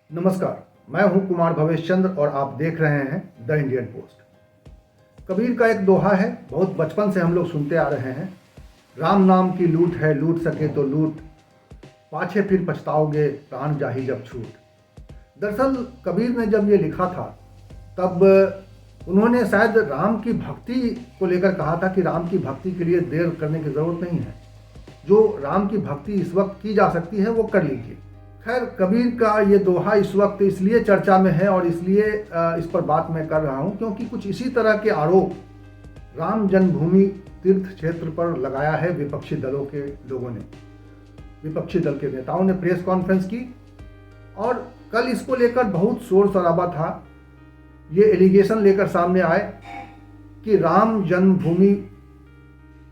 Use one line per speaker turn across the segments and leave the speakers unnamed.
नमस्कार, मैं हूं कुमार भवेश चंद्र और आप देख रहे हैं द इंडियन पोस्ट। कबीर का एक दोहा है, बहुत बचपन से हम लोग सुनते आ रहे हैं। राम नाम की लूट है, लूट सके तो लूट, पाछे फिर पछताओगे प्राण जाही जब छूट। दरअसल कबीर ने जब ये लिखा था तब उन्होंने शायद राम की भक्ति को लेकर कहा था कि राम की भक्ति के लिए देर करने की ज़रूरत नहीं है, जो राम की भक्ति इस वक्त की जा सकती है वो कर लीजिए। खैर, कबीर का ये दोहा इस वक्त इसलिए चर्चा में है और इसलिए इस पर बात मैं कर रहा हूँ क्योंकि कुछ इसी तरह के आरोप राम जन्मभूमि तीर्थ क्षेत्र पर लगाया है विपक्षी दलों के लोगों ने। विपक्षी दल के नेताओं ने प्रेस कॉन्फ्रेंस की और कल इसको लेकर बहुत शोर शराबा था। ये एलिगेशन लेकर सामने आए कि राम जन्मभूमि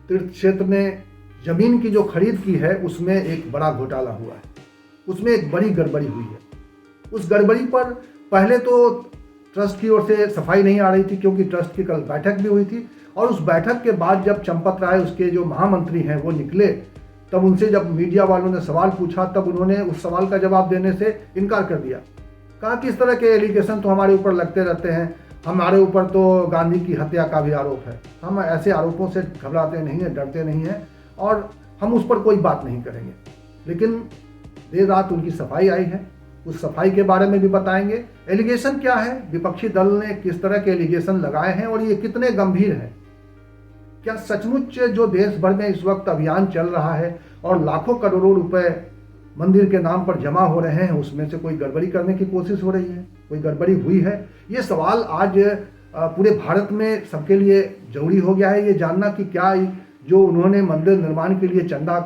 तीर्थ क्षेत्र ने जमीन की जो खरीद की है उसमें एक बड़ा घोटाला हुआ है, उसमें एक बड़ी गड़बड़ी हुई है। उस गड़बड़ी पर पहले तो ट्रस्ट की ओर से सफाई नहीं आ रही थी क्योंकि ट्रस्ट की कल बैठक भी हुई थी और उस बैठक के बाद जब चंपत राय उसके जो महामंत्री हैं वो निकले, तब उनसे जब मीडिया वालों ने सवाल पूछा तब उन्होंने उस सवाल का जवाब देने से इनकार कर दिया। कहा कि इस तरह के एलिगेशन तो हमारे ऊपर लगते रहते हैं, हमारे ऊपर तो गांधी की हत्या का भी आरोप है, हम ऐसे आरोपों से घबराते नहीं हैं, डरते नहीं हैं और हम उस पर कोई बात नहीं करेंगे। लेकिन देर रात उनकी सफाई आई है, उस सफाई के बारे में भी बताएंगे। एलिगेशन क्या है, विपक्षी दल ने किस तरह के एलिगेशन लगाए हैं और ये कितने गंभीर हैं। क्या सचमुच जो देश भर में इस वक्त अभियान चल रहा है और लाखों करोड़ों रुपए मंदिर के नाम पर जमा हो रहे हैं, उसमें से कोई गड़बड़ी करने की कोशिश हो रही है, कोई गड़बड़ी हुई है? ये सवाल आज पूरे भारत में सबके लिए जरूरी हो गया है ये जानना कि क्या जो उन्होंने मंदिर निर्माण के लिए चंदा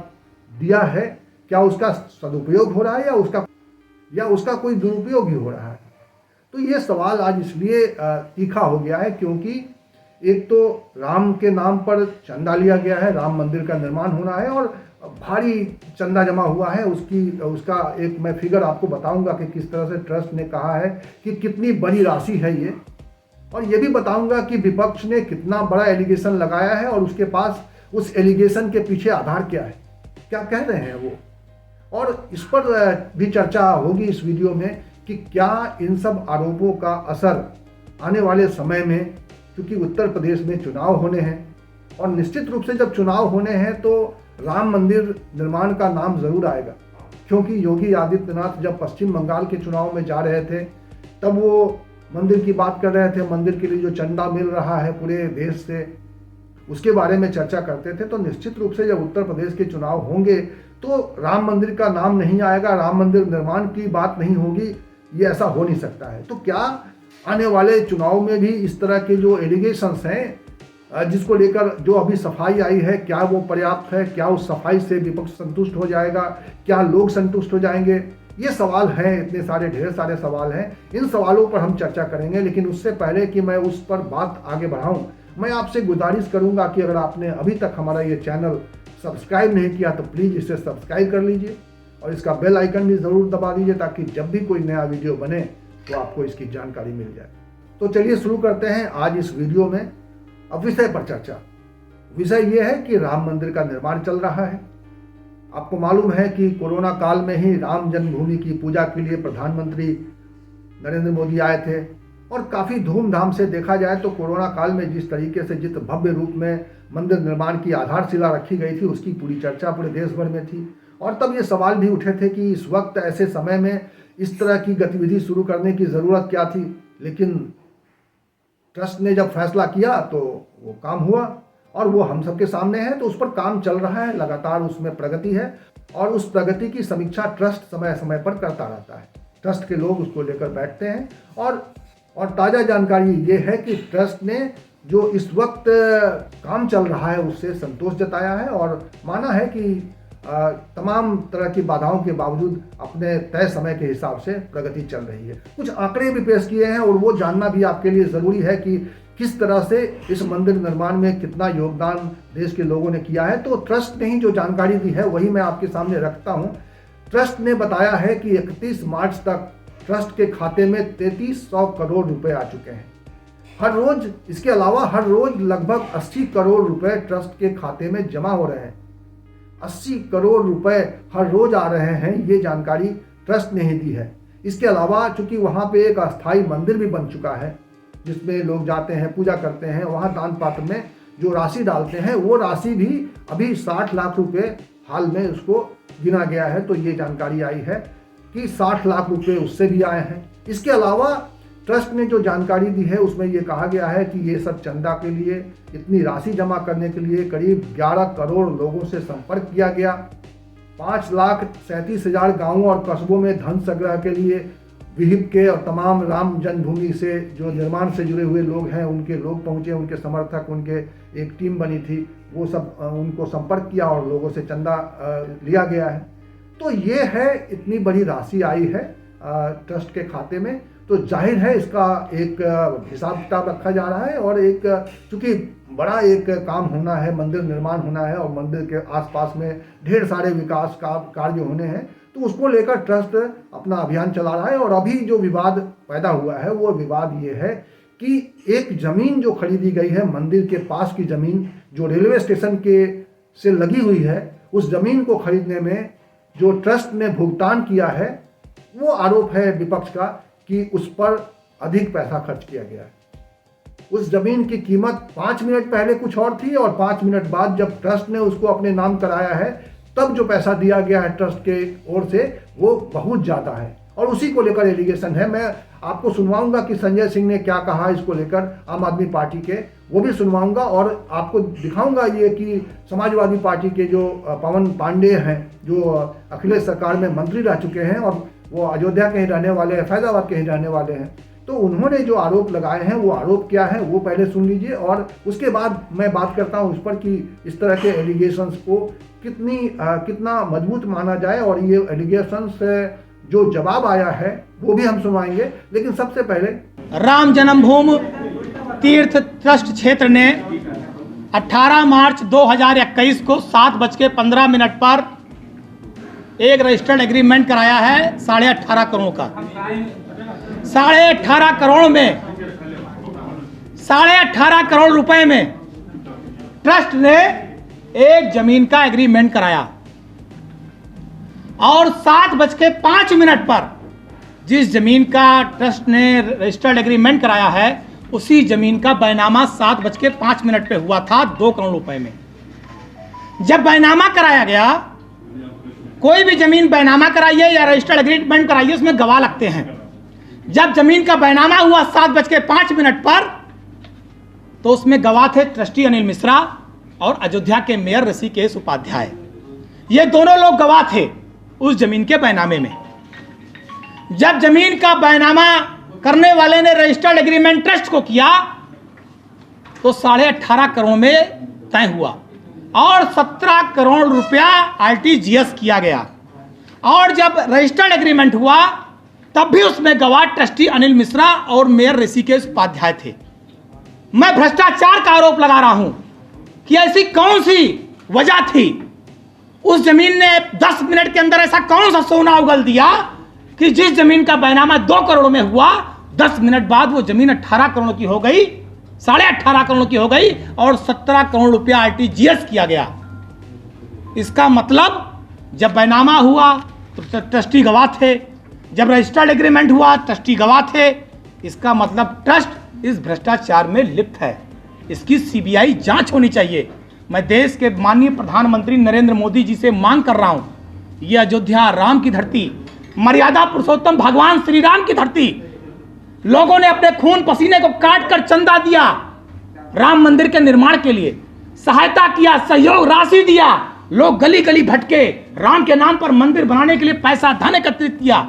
दिया है क्या उसका सदुपयोग हो रहा है या उसका कोई दुरुपयोग ही हो रहा है। तो ये सवाल आज इसलिए तीखा हो गया है क्योंकि एक तो राम के नाम पर चंदा लिया गया है, राम मंदिर का निर्माण होना है और भारी चंदा जमा हुआ है। उसका एक मैं फिगर आपको बताऊंगा कि किस तरह से ट्रस्ट ने कहा है कि कितनी बड़ी राशि है ये, और ये भी बताऊंगा कि विपक्ष ने कितना बड़ा एलिगेशन लगाया है और उसके पास उस एलिगेशन के पीछे आधार क्या है, क्या कह रहे हैं वो। और इस पर भी चर्चा होगी इस वीडियो में कि क्या इन सब आरोपों का असर आने वाले समय में, क्योंकि उत्तर प्रदेश में चुनाव होने हैं और निश्चित रूप से जब चुनाव होने हैं तो राम मंदिर निर्माण का नाम जरूर आएगा, क्योंकि योगी आदित्यनाथ जब पश्चिम बंगाल के चुनाव में जा रहे थे तब वो मंदिर की बात कर रहे थे, मंदिर के लिए जो चंदा मिल रहा है पूरे देश से उसके बारे में चर्चा करते थे। तो निश्चित रूप से जब उत्तर प्रदेश के चुनाव होंगे तो राम मंदिर का नाम नहीं आएगा, राम मंदिर निर्माण की बात नहीं होगी, ये ऐसा हो नहीं सकता है। तो क्या आने वाले चुनाव में भी इस तरह के जो एलिगेशंस हैं जिसको लेकर जो अभी सफाई आई है, क्या वो पर्याप्त है? क्या उस सफाई से विपक्ष संतुष्ट हो जाएगा? क्या लोग संतुष्ट हो जाएंगे? ये सवाल हैं, इतने सारे ढेर सारे सवाल हैं। इन सवालों पर हम चर्चा करेंगे, लेकिन उससे पहले कि मैं उस पर बात आगे बढ़ाऊं, मैं आपसे गुजारिश करूंगा कि अगर आपने अभी तक हमारा ये चैनल सब्सक्राइब नहीं किया तो प्लीज़ इसे सब्सक्राइब कर लीजिए और इसका बेल आइकन भी ज़रूर दबा दीजिए ताकि जब भी कोई नया वीडियो बने तो आपको इसकी जानकारी मिल जाए। तो चलिए शुरू करते हैं आज इस वीडियो में। अब विषय पर चर्चा। विषय ये है कि राम मंदिर का निर्माण चल रहा है। आपको मालूम है कि कोरोना काल में ही राम जन्मभूमि की पूजा के लिए प्रधानमंत्री नरेंद्र मोदी आए थे और काफ़ी धूमधाम से देखा जाए तो कोरोना काल में जिस तरीके से जिस भव्य रूप में मंदिर निर्माण की आधारशिला रखी गई थी उसकी पूरी चर्चा पूरे देश भर में थी। और तब ये सवाल भी उठे थे कि इस वक्त ऐसे समय में इस तरह की गतिविधि शुरू करने की ज़रूरत क्या थी। लेकिन ट्रस्ट ने जब फैसला किया तो वो काम हुआ और वो हम सबके सामने है, तो उस पर काम चल रहा है, लगातार उसमें प्रगति है और उस प्रगति की समीक्षा ट्रस्ट समय समय पर करता रहता है। ट्रस्ट के लोग उसको लेकर बैठते हैं और ताज़ा जानकारी ये है कि ट्रस्ट ने जो इस वक्त काम चल रहा है उससे संतोष जताया है और माना है कि तमाम तरह की बाधाओं के बावजूद अपने तय समय के हिसाब से प्रगति चल रही है। कुछ आंकड़े भी पेश किए हैं और वो जानना भी आपके लिए ज़रूरी है कि किस तरह से इस मंदिर निर्माण में कितना योगदान देश के लोगों ने किया है। तो ट्रस्ट ने ही जो जानकारी दी है वही मैं आपके सामने रखता हूँ। ट्रस्ट ने बताया है कि 31 मार्च तक ट्रस्ट के खाते में 3300 करोड़ रुपए आ चुके हैं हर रोज। इसके अलावा हर रोज लगभग 80 करोड़ रुपए ट्रस्ट के खाते में जमा हो रहे हैं। 80 करोड़ रुपए हर रोज आ रहे हैं, ये जानकारी ट्रस्ट ने ही दी है। इसके अलावा चूंकि वहाँ पे एक अस्थाई मंदिर भी बन चुका है जिसमें लोग जाते हैं, पूजा करते हैं, वहाँ दान पात्र में जो राशि डालते हैं वो राशि भी अभी 60 लाख रुपए हाल में उसको गिना गया है। तो ये जानकारी आई है कि 60 लाख रुपए उससे भी आए हैं। इसके अलावा ट्रस्ट ने जो जानकारी दी है उसमें ये कहा गया है कि ये सब चंदा के लिए, इतनी राशि जमा करने के लिए करीब 11 करोड़ लोगों से संपर्क किया गया। 5,37,000 गांवों और कस्बों में धन संग्रह के लिए विहिप के और तमाम राम जन्मभूमि से जो निर्माण से जुड़े हुए लोग हैं उनके लोग पहुंचे, उनके समर्थक, उनके एक टीम बनी थी, वो सब उनको संपर्क किया और लोगों से चंदा लिया गया है। तो ये है, इतनी बड़ी राशि आई है ट्रस्ट के खाते में। तो जाहिर है इसका एक हिसाब किताब रखा जा रहा है और एक चूँकि बड़ा एक काम होना है, मंदिर निर्माण होना है और मंदिर के आसपास में ढेर सारे विकास का कार्य होने हैं, तो उसको लेकर ट्रस्ट अपना अभियान चला रहा है। और अभी जो विवाद पैदा हुआ है वो विवाद ये है कि एक ज़मीन जो खरीदी गई है, मंदिर के पास की ज़मीन जो रेलवे स्टेशन के से लगी हुई है, उस ज़मीन को खरीदने में जो ट्रस्ट ने भुगतान किया है वो आरोप है विपक्ष का कि उस पर अधिक पैसा खर्च किया गया है। उस ज़मीन की कीमत 5 मिनट पहले कुछ और थी और 5 मिनट बाद जब ट्रस्ट ने उसको अपने नाम कराया है तब जो पैसा दिया गया है ट्रस्ट के ओर से वो बहुत ज़्यादा है और उसी को लेकर एलिगेशन है। मैं आपको सुनवाऊंगा कि संजय सिंह ने क्या कहा इसको लेकर, आम आदमी पार्टी के, वो भी सुनवाऊंगा और आपको दिखाऊंगा ये कि समाजवादी पार्टी के जो पवन पांडे हैं, जो अखिलेश सरकार में मंत्री रह चुके हैं और वो अयोध्या के ही रहने वाले हैं, फैजाबाद के ही रहने वाले हैं, तो उन्होंने जो आरोप लगाए हैं वो आरोप क्या है वो पहले सुन लीजिए और उसके बाद मैं बात करता हूँ उस पर कि इस तरह के एलिगेशंस को कितना मजबूत माना जाए और ये एलिगेशंस जो जवाब आया है वो भी हम सुनवाएंगे। लेकिन सबसे पहले
राम जन्मभूमि तीर्थ ट्रस्ट क्षेत्र ने 18 मार्च 2021 को 7:15 पर एक रजिस्टर्ड एग्रीमेंट कराया है 18.5 करोड़ का। 18.5 करोड़ में 18.5 करोड़ रुपए में ट्रस्ट ने एक जमीन का एग्रीमेंट कराया और 7:05 पर जिस जमीन का ट्रस्ट ने रजिस्टर्ड एग्रीमेंट कराया है उसी जमीन का बैनामा 7:05 पे हुआ था 2 करोड़ रुपए में। जब बैनामा कराया गया, कोई भी जमीन बैनामा कराइए या रजिस्टर्ड एग्रीमेंट कराइए उसमें गवाह लगते हैं। जब जमीन का बैनामा हुआ 7:05 पर तो उसमें गवाह थे ट्रस्टी अनिल मिश्रा और अयोध्या के मेयर ऋषिकेश उपाध्याय। ये दोनों लोग गवाह थे उस जमीन के बैनामे में। जब जमीन का बैनामा करने वाले ने रजिस्टर्ड एग्रीमेंट ट्रस्ट को किया तो 18.5 करोड़ में तय हुआ और 17 करोड़ रुपया आरटीजीएस किया गया। और जब रजिस्टर्ड एग्रीमेंट हुआ तब भी उसमें गवाह ट्रस्टी अनिल मिश्रा और मेयर ऋषिकेश उपाध्याय थे। मैं भ्रष्टाचार का आरोप लगा रहा हूं कि ऐसी कौन सी वजह थी, उस जमीन ने 10 मिनट के अंदर ऐसा कौन सा सोना उगल दिया कि जिस जमीन का बैनामा 2 करोड़ में हुआ 10 मिनट बाद वो जमीन 18 करोड़ की हो गई, 18.5 करोड़ की हो गई और 17 करोड़ रुपया आरटीजीएस किया गया। इसका मतलब जब बैनामा हुआ तो ट्रस्टी गवाह थे, जब रजिस्टर्ड एग्रीमेंट हुआ ट्रस्टी गवाह थे। इसका मतलब ट्रस्ट इस भ्रष्टाचार में लिप्त है। इसकी सीबीआई जांच होनी चाहिए। मैं देश के माननीय प्रधानमंत्री नरेंद्र मोदी जी से मांग कर रहा हूं, ये अयोध्या राम की धरती, मर्यादा पुरुषोत्तम भगवान श्री राम की धरती, लोगों ने अपने खून पसीने को काट कर चंदा दिया, राम मंदिर के निर्माण के लिए सहायता किया, सहयोग राशि दिया, लोग गली गली भटके, राम के नाम पर मंदिर बनाने के लिए पैसा धन एकत्रित किया।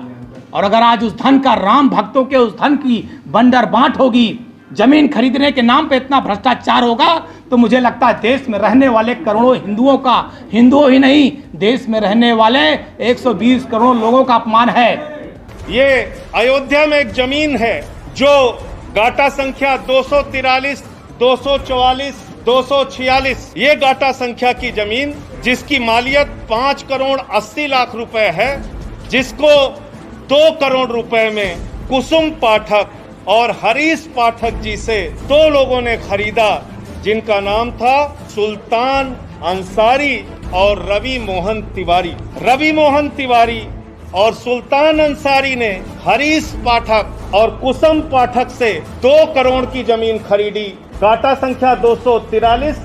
और अगर आज उस धन का, राम भक्तों के उस धन की बंडर बांट होगी, जमीन खरीदने के नाम पे इतना भ्रष्टाचार होगा, तो मुझे लगता है देश में रहने वाले करोड़ों हिंदुओं का, हिंदुओं ही नहीं देश में रहने वाले 120 करोड़ लोगों का अपमान है।
ये अयोध्या में एक जमीन है जो गाटा संख्या 243, 244, 246, ये गाटा संख्या की जमीन जिसकी मालियत 5 करोड़ 80 लाख रुपए है, जिसको 2 करोड़ रुपए में कुसुम पाठक और हरीश पाठक जी से 2 लोगों ने खरीदा, जिनका नाम था सुल्तान अंसारी और रवि मोहन तिवारी। रवि मोहन तिवारी और सुल्तान अंसारी ने हरीश पाठक और कुसुम पाठक से 2 करोड़ की जमीन खरीदी। गाटा संख्या 243,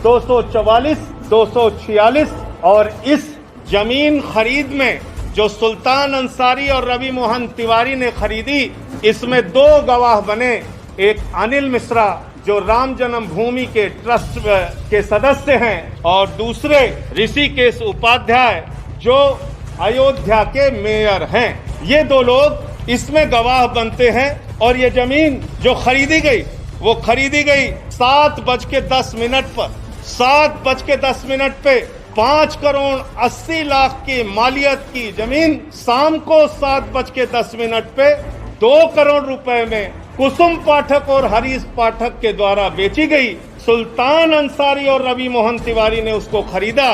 244, 246 और इस जमीन खरीद में जो सुल्तान अंसारी और रवि मोहन तिवारी ने खरीदी, इसमें 2 गवाह बने। एक अनिल मिश्रा जो राम जन्मभूमि के ट्रस्ट के सदस्य हैं और दूसरे ऋषिकेश उपाध्याय जो अयोध्या के मेयर हैं। ये 2 लोग इसमें गवाह बनते हैं। और ये जमीन जो खरीदी गई वो खरीदी गई 7:10 पर। 7:10 पे 5 करोड़ 80 लाख की मालियत की जमीन शाम को 7:10 पे 2 करोड़ रुपए में कुसुम पाठक और हरीश पाठक के द्वारा बेची गई। सुल्तान अंसारी और रवि मोहन तिवारी ने उसको खरीदा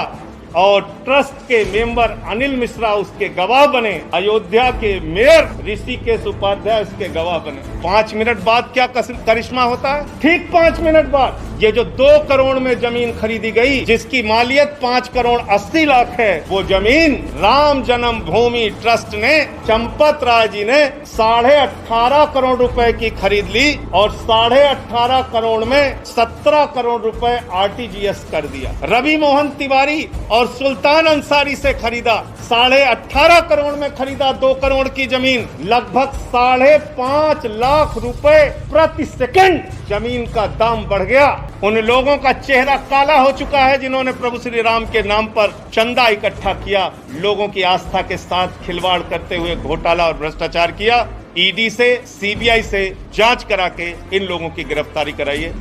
और ट्रस्ट के मेंबर अनिल मिश्रा उसके गवाह बने। अयोध्या के मेयर ऋषिकेश उपाध्याय उसके गवाह बने। 5 मिनट बाद क्या करिश्मा होता है? ठीक 5 मिनट बाद ये जो 2 करोड़ में जमीन खरीदी गई, जिसकी मालियत 5 करोड़ 80 लाख है, वो जमीन राम जन्मभूमि ट्रस्ट ने, चंपत राय जी ने 18.5 करोड़ रुपए की खरीद ली और 18.5 करोड़ में 17 करोड़ रुपए RTGS कर दिया। रवि मोहन तिवारी और सुल्तान अंसारी से खरीदा 18.5 करोड़ में खरीदा 2 करोड़ की जमीन। लगभग 5.5 लाख रुपए प्रति सेकंड जमीन का दाम बढ़ गया। उन लोगों का चेहरा काला हो चुका है जिन्होंने प्रभु श्री राम के नाम पर चंदा इकट्ठा किया, लोगों की आस्था के साथ खिलवाड़ करते हुए घोटाला और भ्रष्टाचार किया। ईडी से, सीबीआई से जांच करा के इन लोगों की गिरफ्तारी कराइए।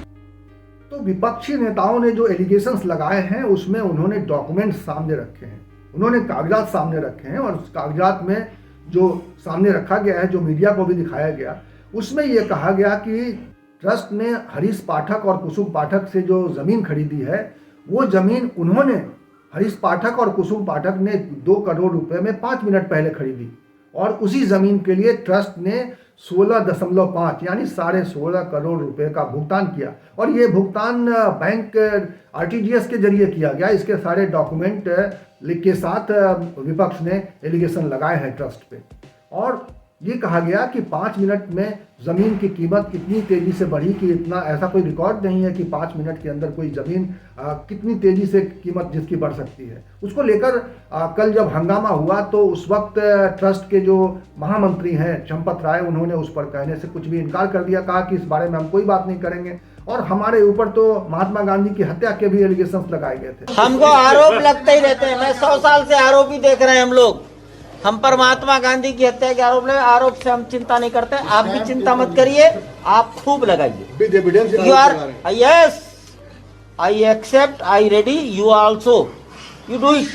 तो विपक्षी नेताओं ने जो एलिगेशंस लगाए हैं उसमें उन्होंने डॉक्यूमेंट्स सामने रखे हैं, उन्होंने कागजात सामने रखे हैं और उस कागजात में जो सामने रखा गया है, जो मीडिया को भी दिखाया गया, उसमें यह कहा गया कि ट्रस्ट ने हरीश पाठक और कुसुम पाठक से जो ज़मीन खरीदी है, वो ज़मीन उन्होंने, हरीश पाठक और कुसुम पाठक ने 2 करोड़ रुपए में 5 मिनट पहले खरीदी और उसी ज़मीन के लिए ट्रस्ट ने 16.5 यानी 16.5 करोड़ रुपए का भुगतान किया और ये भुगतान बैंक RTGS के जरिए किया गया। इसके सारे डॉक्यूमेंट के साथ विपक्ष ने एलिगेशन लगाए हैं ट्रस्ट पे और ये कहा गया कि 5 मिनट में ज़मीन की कीमत इतनी तेज़ी से बढ़ी कि इतना ऐसा कोई रिकॉर्ड नहीं है कि 5 मिनट के अंदर कोई ज़मीन कितनी तेज़ी से कीमत जिसकी बढ़ सकती है। उसको लेकर कल जब हंगामा हुआ तो उस वक्त ट्रस्ट के जो महामंत्री हैं चंपत राय, उन्होंने उस पर कहने से कुछ भी इनकार कर दिया, कहा कि इस बारे में हम कोई बात नहीं करेंगे और हमारे ऊपर तो महात्मा गांधी की हत्या के भी एलिगेशंस लगाए गए थे।
हमको आरोप लगते ही रहते हैं, मैं 100 साल से आरोप ही देख रहे हैं हम लोग। हम पर महात्मा गांधी की हत्या के आरोप से हम चिंता नहीं करते। आप भी चिंता मत करिए, आप खूब लगाइए। You are yes, I accept, I ready, you also, you do it.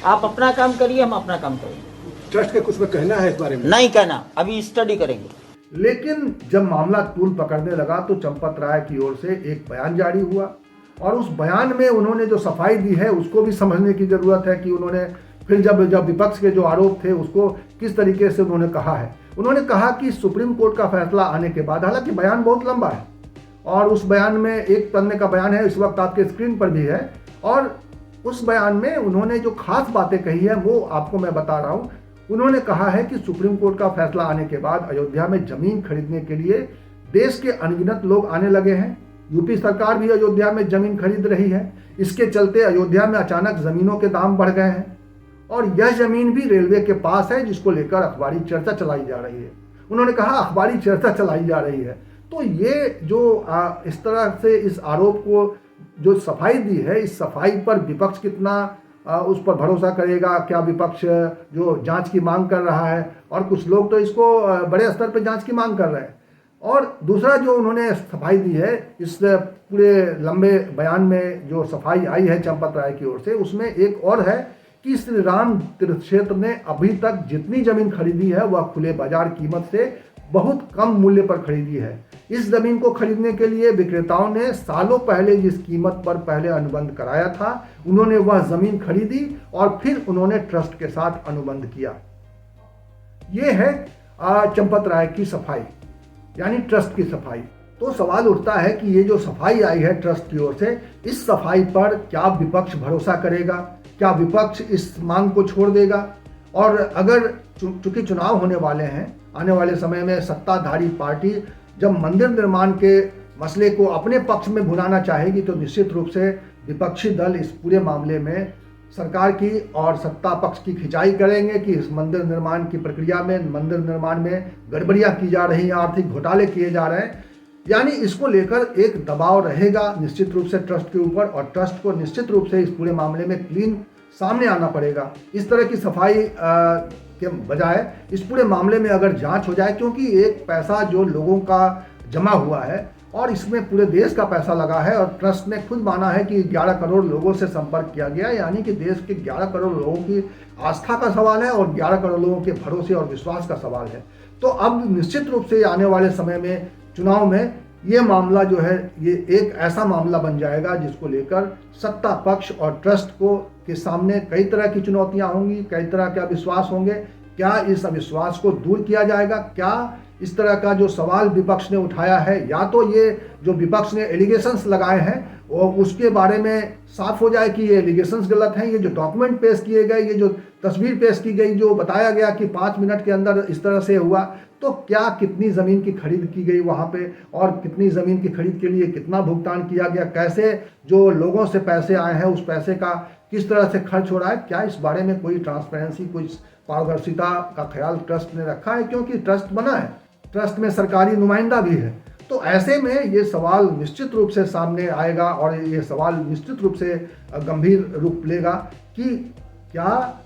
आप अपना काम करिए, हम अपना काम करेंगे।
ट्रस्ट के कुछ में कहना है इस बारे में?
नहीं कहना, अभी स्टडी करेंगे।
लेकिन जब मामला तूल पकड़ने लगा तो चंपत राय की ओर से एक बयान जारी हुआ और उस बयान में उन्होंने जो सफाई दी है उसको भी समझने की जरूरत है कि उन्होंने फिर जब विपक्ष के जो आरोप थे उसको किस तरीके से उन्होंने कहा है। उन्होंने कहा कि सुप्रीम कोर्ट का फैसला आने के बाद, हालांकि बयान बहुत लंबा है और उस बयान में 1 पन्ने का बयान है, इस वक्त आपके स्क्रीन पर भी है, और उस बयान में उन्होंने जो खास बातें कही है वो आपको मैं बता रहा हूँ। उन्होंने कहा है कि सुप्रीम कोर्ट का फैसला आने के बाद अयोध्या में जमीन खरीदने के लिए देश के अनगिनत लोग आने लगे हैं। यूपी सरकार भी अयोध्या में जमीन खरीद रही है। इसके चलते अयोध्या में अचानक जमीनों के दाम बढ़ गए हैं और यह जमीन भी रेलवे के पास है, जिसको लेकर अखबारी चर्चा चलाई जा रही है। उन्होंने कहा अखबारी चर्चा चलाई जा रही है। तो ये जो इस तरह से इस आरोप को जो सफाई दी है, इस सफाई पर विपक्ष कितना उस पर भरोसा करेगा? क्या विपक्ष जो जांच की मांग कर रहा है, और कुछ लोग तो इसको बड़े स्तर पर जांच की मांग कर रहे हैं। और दूसरा जो उन्होंने सफाई दी है, इस पूरे लंबे बयान में जो सफाई आई है चंपत राय की ओर से, उसमें एक और है कि श्री राम तीर्थ क्षेत्र ने अभी तक जितनी जमीन खरीदी है वह खुले बाजार कीमत से बहुत कम मूल्य पर खरीदी है। इस जमीन को खरीदने के लिए विक्रेताओं ने सालों पहले जिस कीमत पर पहले अनुबंध कराया था, उन्होंने वह जमीन खरीदी और फिर उन्होंने ट्रस्ट के साथ अनुबंध किया। यह है चंपत राय की सफाई, यानी ट्रस्ट की सफाई। तो सवाल उठता है कि ये जो सफाई आई है ट्रस्ट की ओर से, इस सफाई पर क्या विपक्ष भरोसा करेगा? क्या विपक्ष इस मांग को छोड़ देगा? और अगर चूंकि चुनाव होने वाले हैं, आने वाले समय में सत्ताधारी पार्टी जब मंदिर निर्माण के मसले को अपने पक्ष में भुनाना चाहेगी तो निश्चित रूप से विपक्षी दल इस पूरे मामले में सरकार की और सत्ता पक्ष की खिंचाई करेंगे कि इस मंदिर निर्माण की प्रक्रिया में, मंदिर निर्माण में गड़बड़ियां की जा रही हैं, आर्थिक घोटाले किए जा रहे हैं। यानी इसको लेकर एक दबाव रहेगा निश्चित रूप से ट्रस्ट के ऊपर, और ट्रस्ट को निश्चित रूप से इस पूरे मामले में क्लीन सामने आना पड़ेगा। इस तरह की सफाई के बजाय इस पूरे मामले में अगर जांच हो जाए, क्योंकि एक पैसा जो लोगों का जमा हुआ है और इसमें पूरे देश का पैसा लगा है, और ट्रस्ट ने खुद माना है कि 11 करोड़ लोगों से संपर्क किया गया, यानी कि देश के 11 करोड़ लोगों की आस्था का सवाल है और 11 करोड़ लोगों के भरोसे और विश्वास का सवाल है। तो अब निश्चित रूप से आने वाले समय में चुनाव में ये मामला जो है ये एक ऐसा मामला बन जाएगा जिसको लेकर सत्ता पक्ष और ट्रस्ट को के सामने कई तरह की चुनौतियां होंगी, कई तरह के अविश्वास होंगे। क्या इस अविश्वास को दूर किया जाएगा? क्या इस तरह का जो सवाल विपक्ष ने उठाया है, या तो ये जो विपक्ष ने एलिगेशंस लगाए हैं और उसके बारे में साफ हो जाए कि ये एलिगेशंस गलत हैं, ये जो डॉक्यूमेंट पेश किए गए, ये जो तस्वीर पेश की गई, जो बताया गया कि 5 मिनट के अंदर इस तरह से हुआ, तो क्या कितनी ज़मीन की खरीद की गई वहाँ पे, और कितनी ज़मीन की खरीद के लिए कितना भुगतान किया गया, कैसे जो लोगों से पैसे आए हैं उस पैसे का किस तरह से खर्च हो रहा है, क्या इस बारे में कोई ट्रांसपेरेंसी, कोई पारदर्शिता का ख्याल ट्रस्ट ने रखा है? क्योंकि ट्रस्ट बना है, ट्रस्ट में सरकारी नुमाइंदा भी है। तो ऐसे में ये सवाल निश्चित रूप से सामने आएगा और ये सवाल निश्चित रूप से गंभीर रूप लेगा कि क्या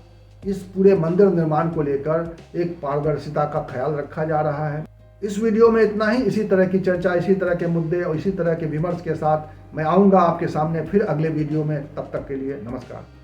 इस पूरे मंदिर निर्माण को लेकर एक पारदर्शिता का ख्याल रखा जा रहा है। इस वीडियो में इतना ही। इसी तरह की चर्चा, इसी तरह के मुद्दे और इसी तरह के विमर्श के साथ मैं आऊँगा आपके सामने फिर अगले वीडियो में। तब तक के लिए नमस्कार।